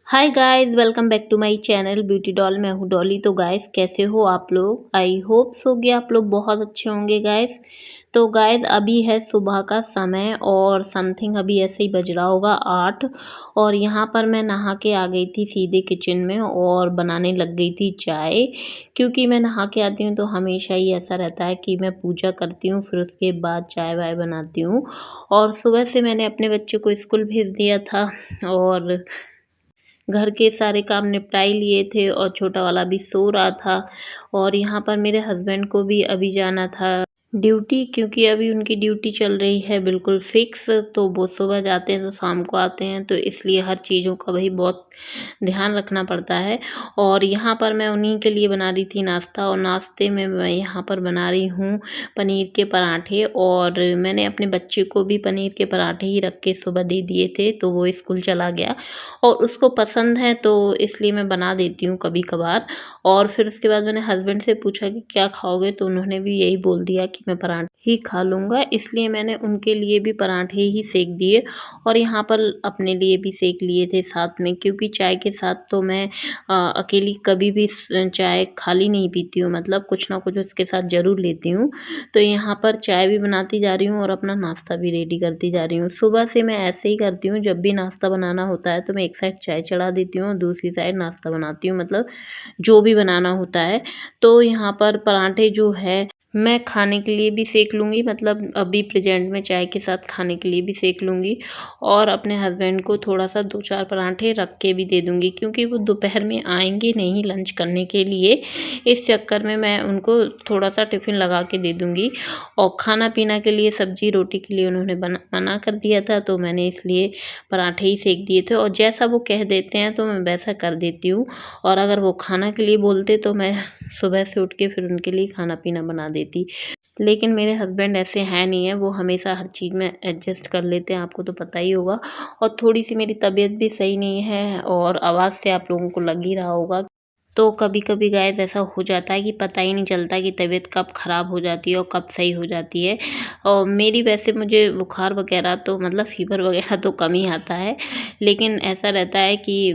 Hi guys, welcome back to my channel beauty doll. मैं हूँ डॉली। तो गाइस, कैसे हो आप लोग? आई होप सो कि आप लोग बहुत अच्छे होंगे गाइस। तो गाइस, अभी है सुबह का समय और समथिंग अभी ऐसे ही बज रहा होगा 8। और यहाँ पर मैं नहा के आ गई थी सीधे किचन में और बनाने लग गई थी चाय। क्योंकि मैं नहा के आती हूँ तो हमेशा ही ऐसा रहता है कि मैं पूजा करती हूँ, फिर उसके बाद चाय वाय बनाती हूँ। और सुबह से मैंने अपने बच्चे को स्कूल भेज दिया था और घर के सारे काम निपटा ही लिए थे और छोटा वाला भी सो रहा था। और यहाँ पर मेरे हस्बैंड को भी अभी जाना था ड्यूटी, क्योंकि अभी उनकी ड्यूटी चल रही है बिल्कुल फिक्स। तो वो सुबह जाते हैं तो शाम को आते हैं, तो इसलिए हर चीज़ों का भाई बहुत ध्यान रखना पड़ता है। और यहाँ पर मैं उन्हीं के लिए बना रही थी नाश्ता, और नाश्ते में मैं यहाँ पर बना रही हूँ पनीर के पराठे। और मैंने अपने बच्चे को भी पनीर के पराठे ही रख के सुबह दे दिए थे, तो वो स्कूल चला गया और उसको पसंद है, तो इसलिए मैं बना देती हूँ कभी कभार। और फिर उसके बाद मैंने हस्बैंड से पूछा कि क्या खाओगे, तो उन्होंने भी यही बोल दिया कि मैं पराठे ही खा लूँगा, इसलिए मैंने उनके लिए भी पराठे ही सेक दिए। और यहाँ पर अपने लिए भी सेक लिए थे साथ में, क्योंकि चाय के साथ तो मैं अकेली कभी भी चाय खाली नहीं पीती हूँ, मतलब कुछ ना कुछ उसके साथ ज़रूर लेती हूँ। तो यहाँ पर चाय भी बनाती जा रही हूँ और अपना नाश्ता भी रेडी करती जा रही हूँ। सुबह से मैं ऐसे ही करती हूँ, जब भी नाश्ता बनाना होता है तो मैं एक साइड चाय चढ़ा देती हूँ और दूसरी साइड नाश्ता बनाती हूँ, मतलब जो भी बनाना होता है। तो यहाँ पर पराठे जो है मैं खाने के लिए भी सेक लूँगी, मतलब अभी प्रेजेंट में चाय के साथ खाने के लिए भी सेक लूँगी। और अपने हस्बैंड को थोड़ा-सा 2-4 पराठे रख के भी दे दूँगी, क्योंकि वो दोपहर में आएँगे नहीं लंच करने के लिए। इस चक्कर में मैं उनको थोड़ा-सा टिफ़िन लगा के दे दूँगी। और खाना-पीना के लिए सब्ज़ी रोटी के लिए उन्होंने मना कर दिया था, तो मैंने इसलिए पराठे ही सेक दिए थे। और जैसा वो कह देते हैं तो मैं वैसा कर देती हूँ। और अगर वो खाना के लिए बोलते तो मैं सुबह से उठ के फिर उनके लिए खाना-पीना बना देती। लेकिन मेरे हस्बैंड ऐसे हैं नहीं है, वो हमेशा हर चीज़ में एडजस्ट कर लेते हैं, आपको तो पता ही होगा। और थोड़ी-सी मेरी तबीयत भी सही नहीं है और आवाज़ से आप लोगों को लग ही रहा होगा। तो कभी-कभी गाइस ऐसा हो जाता है कि पता ही नहीं चलता कि तबीयत कब ख़राब हो जाती है और कब सही हो जाती है। और मेरी वैसे मुझे बुखार वग़ैरह तो मतलब फ़ीवर वग़ैरह तो कम ही आता है। लेकिन ऐसा रहता है कि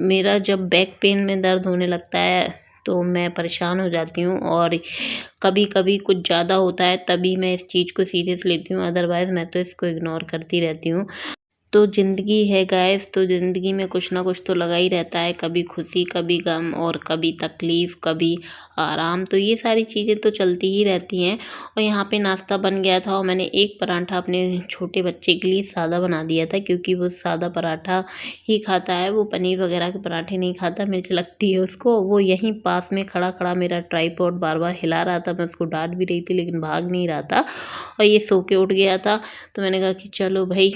मेरा जब बैक पेन में दर्द होने लगता है तो मैं परेशान हो जाती हूँ। और कभी-कभी कुछ ज़्यादा होता है तभी मैं इस चीज़ को सीरियस लेती हूँ, अदरवाइज़ मैं तो इसको इग्नोर करती रहती हूँ। तो ज़िंदगी है गाइस, तो ज़िंदगी में कुछ ना कुछ तो लगा ही रहता है, कभी खुशी, कभी गम और कभी तकलीफ़, कभी आराम। तो ये सारी चीज़ें तो चलती ही रहती हैं। और यहाँ पे नाश्ता बन गया था और मैंने एक पराठा अपने छोटे बच्चे के लिए सादा बना दिया था, क्योंकि वो सादा पराठा ही खाता है, वो पनीर वग़ैरह के पराठे नहीं खाता, मिर्च लगती है उसको। वो यहीं पास में खड़ा-खड़ा मेरा ट्राइपॉड बार-बार हिला रहा था, मैं उसको डाँट भी रही थी लेकिन भाग नहीं रहा था। और ये सो के उठ गया था, तो मैंने कहा कि चलो भई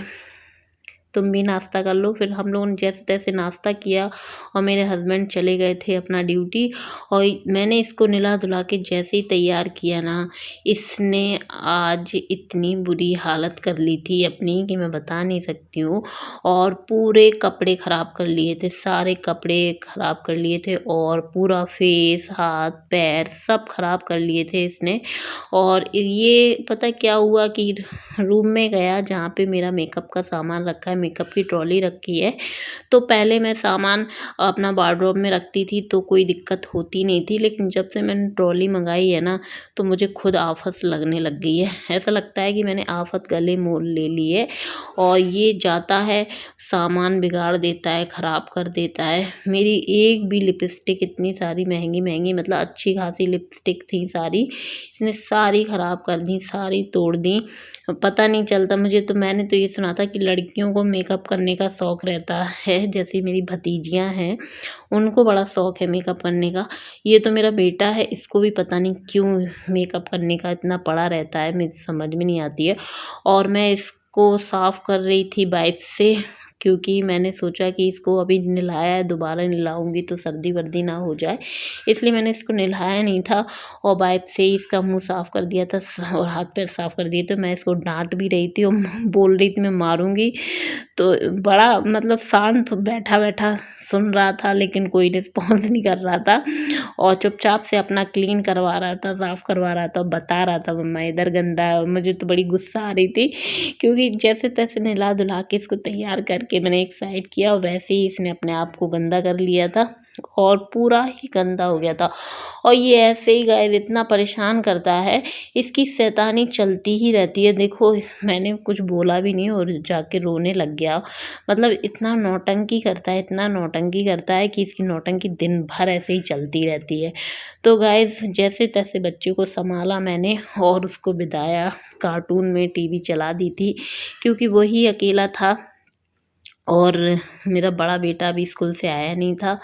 तुम भी नाश्ता कर लो। फिर हम लोगों ने जैसे-तैसे नाश्ता किया और मेरे हस्बैंड चले गए थे अपना ड्यूटी। और मैंने इसको नहला-धुला के जैसे ही तैयार किया ना, इसने आज इतनी बुरी हालत कर ली थी अपनी कि मैं बता नहीं सकती हूँ। और पूरे कपड़े ख़राब कर लिए थे, सारे कपड़े ख़राब कर लिए थे और पूरा फेस, हाथ, पैर सब ख़राब कर लिए थे इसने। और ये पता क्या हुआ कि रूम में गया जहाँ पे मेरा मेकअप का सामान रखा है, मेकअप की ट्रॉली रखी है। तो पहले मैं सामान अपना वार्डरोब में रखती थी तो कोई दिक्कत होती नहीं थी, लेकिन जब से मैंने ट्रॉली मंगाई है ना, तो मुझे खुद आफ़त लगने लग गई है। ऐसा लगता है कि मैंने आफ़त गले मोल ले ली है। और ये जाता है, सामान बिगाड़ देता है, ख़राब कर देता है। मेरी एक भी लिपस्टिक, इतनी सारी महँगी-महँगी, मतलब अच्छी खासी लिपस्टिक थी सारी, इसने सारी ख़राब कर दी, सारी तोड़ दी। पता नहीं चलता मुझे। तो मैंने तो ये सुना था कि लड़कियों को मेकअप करने का शौक़ रहता है, जैसे मेरी भतीजियाँ हैं, उनको बड़ा शौक़ है मेकअप करने का। ये तो मेरा बेटा है, इसको भी पता नहीं क्यों मेकअप करने का इतना पड़ा रहता है, मुझे समझ में नहीं आती है। और मैं इसको साफ़ कर रही थी वाइप से, क्योंकि मैंने सोचा कि इसको अभी नहलाया है, दोबारा नहलाऊँगी तो सर्दी-वर्दी ना हो जाए, इसलिए मैंने इसको नहलाया नहीं था। और वाइप से ही इसका मुँह साफ़ कर दिया था और हाथ-पैर साफ़ कर दिए थे। मैं इसको डाँट भी रही थी और बोल रही थी मैं मारूँगी। तो बड़ा मतलब शांत बैठा-बैठा सुन रहा था लेकिन कोई रिस्पॉन्स नहीं कर रहा था और चुपचाप से अपना क्लीन करवा रहा था, साफ़ करवा रहा था, बता रहा था मम्मा इधर गंदा है। और मुझे तो बड़ी गुस्सा आ रही थी क्योंकि जैसे तैसे नहला धुला के इसको तैयार करके मैंने एक साइड किया और वैसे ही इसने अपने आप को गंदा कर लिया था और पूरा ही गंदा हो गया था। और ये ऐसे ही गाइस इतना परेशान करता है, इसकी शैतानी चलती ही रहती है। देखो मैंने कुछ बोला भी नहीं और जाके रोने लग गया। मतलब इतना नौटंकी करता है, इतना नौटंकी करता है कि इसकी नौटंकी दिन भर ऐसे ही चलती रहती है। तो गाइस जैसे तैसे बच्चे को संभाला मैंने और उसको बिताया। कार्टून में टीवी चला दी थी क्योंकि वही अकेला था और मेरा बड़ा बेटा अभी स्कूल से आया नहीं था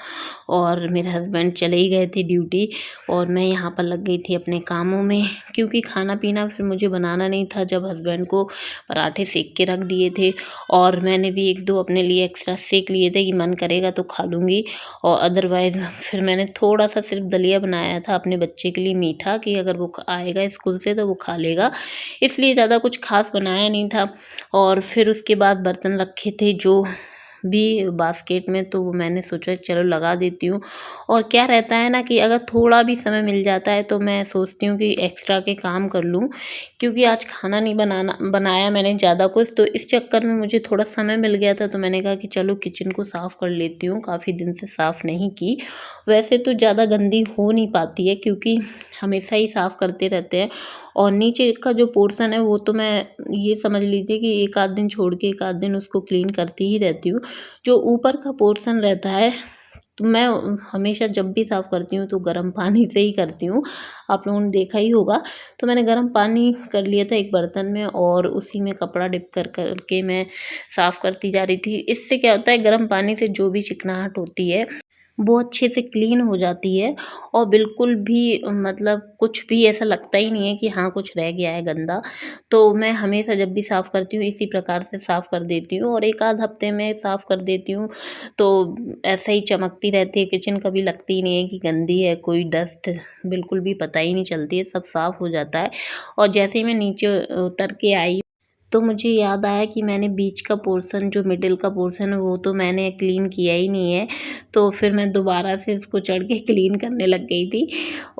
और मेरे हस्बैंड चले ही गए थे ड्यूटी और मैं यहाँ पर लग गई थी अपने कामों में क्योंकि खाना पीना फिर मुझे बनाना नहीं था। जब हस्बैंड को पराठे सेक के रख दिए थे और मैंने भी एक दो अपने लिए एक्स्ट्रा सेक लिए थे कि मन करेगा तो खा लूँगी और अदरवाइज़ फिर मैंने थोड़ा सा सिर्फ दलिया बनाया था अपने बच्चे के लिए मीठा कि अगर वो आएगा स्कूल से तो वो खा लेगा, इसलिए ज़्यादा कुछ खास बनाया नहीं था। और फिर उसके बाद बर्तन रखे थे जो भी बास्केट में, तो मैंने सोचा चलो लगा देती हूँ। और क्या रहता है ना कि अगर थोड़ा भी समय मिल जाता है तो मैं सोचती हूँ कि एक्स्ट्रा के काम कर लूँ क्योंकि आज खाना नहीं बनाया मैंने ज़्यादा कुछ, तो इस चक्कर में मुझे थोड़ा समय मिल गया था तो मैंने कहा कि चलो किचन को साफ़ कर लेती हूँ। काफ़ी दिन से साफ़ नहीं की, वैसे तो ज़्यादा गंदी हो नहीं पाती है क्योंकि हमेशा ही साफ़ करते रहते हैं। और नीचे का जो पोर्शन है वो तो मैं ये समझ लीजिए कि एक आध दिन छोड़ के एक आध दिन उसको क्लीन करती ही रहती हूँ। जो ऊपर का पोर्शन रहता है तो मैं हमेशा जब भी साफ़ करती हूँ तो गर्म पानी से ही करती हूँ। आप लोगों ने देखा ही होगा। तो मैंने गर्म पानी कर लिया था एक बर्तन में और उसी में कपड़ा डिप कर कर के मैं साफ़ करती जा रही थी। इससे क्या होता है गर्म पानी से जो भी चिकनाहट होती है वो अच्छे से क्लीन हो जाती है और बिल्कुल भी मतलब कुछ भी ऐसा लगता ही नहीं है कि हाँ कुछ रह गया है गंदा। तो मैं हमेशा जब भी साफ़ करती हूँ इसी प्रकार से साफ़ कर देती हूँ और एक आध हफ्ते में साफ़ कर देती हूँ। तो ऐसा ही चमकती रहती है किचन, कभी लगती ही नहीं है कि गंदी है, कोई डस्ट बिल्कुल भी पता ही नहीं चलती है, सब साफ़ हो जाता है। और जैसे ही मैं नीचे उतर के आई तो मुझे याद आया कि मैंने बीच का पोर्शन जो मिडिल का पोर्शन है वो तो मैंने क्लीन किया ही नहीं है। तो फिर मैं दोबारा से इसको चढ़ के क्लीन करने लग गई थी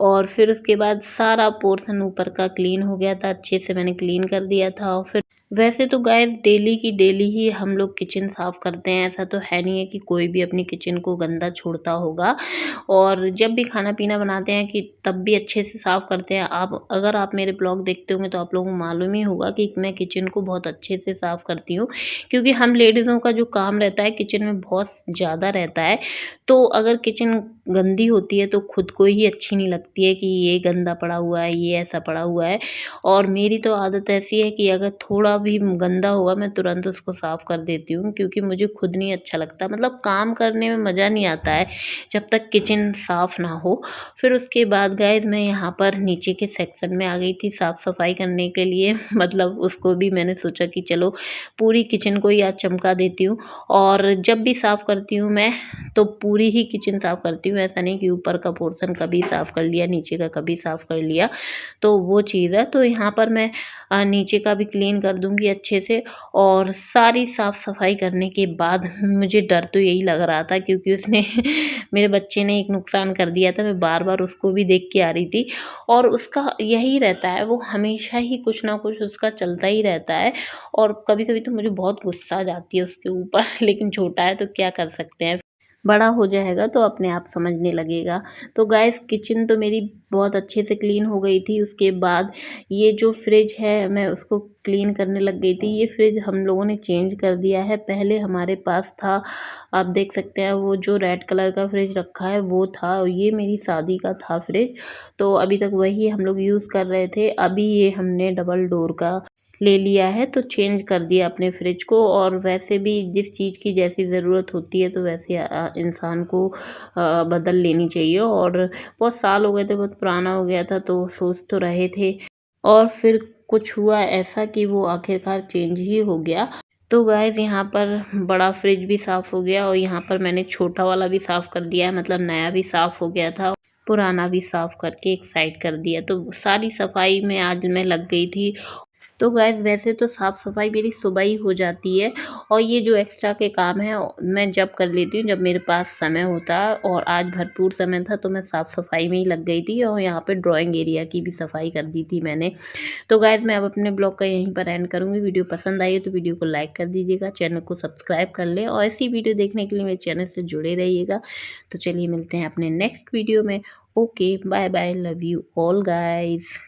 और फिर उसके बाद सारा पोर्शन ऊपर का क्लीन हो गया था, अच्छे से मैंने क्लीन कर दिया था। और फिर वैसे तो गाइस डेली की डेली ही हम लोग किचन साफ़ करते हैं, ऐसा तो है नहीं है कि कोई भी अपनी किचन को गंदा छोड़ता होगा। और जब भी खाना पीना बनाते हैं कि तब भी अच्छे से साफ़ करते हैं। आप अगर आप मेरे ब्लॉग देखते होंगे तो आप लोगों को मालूम ही होगा कि मैं किचन को बहुत अच्छे से साफ़ करती हूँ क्योंकि हम लेडीज़ों का जो काम रहता है किचन में बहुत ज़्यादा रहता है। तो अगर किचन गंदी होती है तो खुद को ही अच्छी नहीं लगती है कि ये गंदा पड़ा हुआ है, ये ऐसा पड़ा हुआ है। और मेरी तो आदत ऐसी है कि अगर थोड़ा भी गंदा होगा मैं तुरंत उसको साफ़ कर देती हूँ क्योंकि मुझे खुद नहीं अच्छा लगता। मतलब काम करने में मज़ा नहीं आता है जब तक किचन साफ़ ना हो। फिर उसके बाद गाइस मैं यहाँ पर नीचे के सेक्शन में आ गई थी साफ़ सफाई करने के लिए। मतलब उसको भी मैंने सोचा कि चलो पूरी किचन को ही आज चमका देती हूँ। और जब भी साफ़ करती हूँ मैं तो पूरी ही किचन साफ़ करती हूँ, ऐसा नहीं कि ऊपर का पोर्शन कभी साफ़ कर लिया, नीचे का कभी साफ़ कर लिया, तो वो चीज़ है। तो यहाँ पर मैं नीचे का भी क्लीन कर दूँगी अच्छे से। और सारी साफ़ सफाई करने के बाद मुझे डर तो यही लग रहा था क्योंकि उसने मेरे बच्चे ने एक नुकसान कर दिया था, मैं बार-बार उसको भी देख के आ रही थी। और उसका यही रहता है, वो हमेशा ही कुछ ना कुछ उसका चलता ही रहता है और कभी-कभी तो मुझे बहुत गुस्सा आ जाती है उसके ऊपर लेकिन छोटा है तो क्या कर सकते हैं। बड़ा हो जाएगा तो अपने आप समझने लगेगा। तो गाइस किचन तो मेरी बहुत अच्छे से क्लीन हो गई थी। उसके बाद ये जो फ्रिज है मैं उसको क्लीन करने लग गई थी। ये फ्रिज हम लोगों ने चेंज कर दिया है, पहले हमारे पास था, आप देख सकते हैं वो जो रेड कलर का फ्रिज रखा है वो था और ये मेरी शादी का था फ्रिज। तो अभी तक वही हम लोग यूज़ कर रहे थे। अभी ये हमने डबल डोर का ले लिया है तो चेंज कर दिया अपने फ्रिज को। और वैसे भी जिस चीज़ की जैसी ज़रूरत होती है तो वैसे इंसान को बदल लेनी चाहिए। और बहुत साल हो गए थे, बहुत पुराना हो गया था तो सोच तो रहे थे और फिर कुछ हुआ ऐसा कि वो आखिरकार चेंज ही हो गया। तो गाइस यहाँ पर बड़ा फ्रिज भी साफ़ हो गया और यहाँ पर मैंने छोटा वाला भी साफ़ कर दिया है, मतलब नया भी साफ़ हो गया था, पुराना भी साफ़ करके एक साइड कर दिया। तो सारी सफाई में आज मैं लग गई थी तो गाइस वैसे तो साफ़ सफाई मेरी सुबह ही हो जाती है और ये जो एक्स्ट्रा के काम है मैं जब कर लेती हूँ जब मेरे पास समय होता है, और आज भरपूर समय था तो मैं साफ़ सफाई में ही लग गई थी और यहाँ पे ड्राइंग एरिया की भी सफाई कर दी थी मैंने। तो गाइस मैं अब अपने ब्लॉग का यहीं पर एंड करूँगी। वीडियो पसंद आई है तो वीडियो को लाइक कर दीजिएगा, चैनल को सब्सक्राइब कर लें और ऐसी वीडियो देखने के लिए मेरे चैनल से जुड़े रहिएगा। तो चलिए मिलते हैं अपने नेक्स्ट वीडियो में। Okay, bye bye, love you all guys.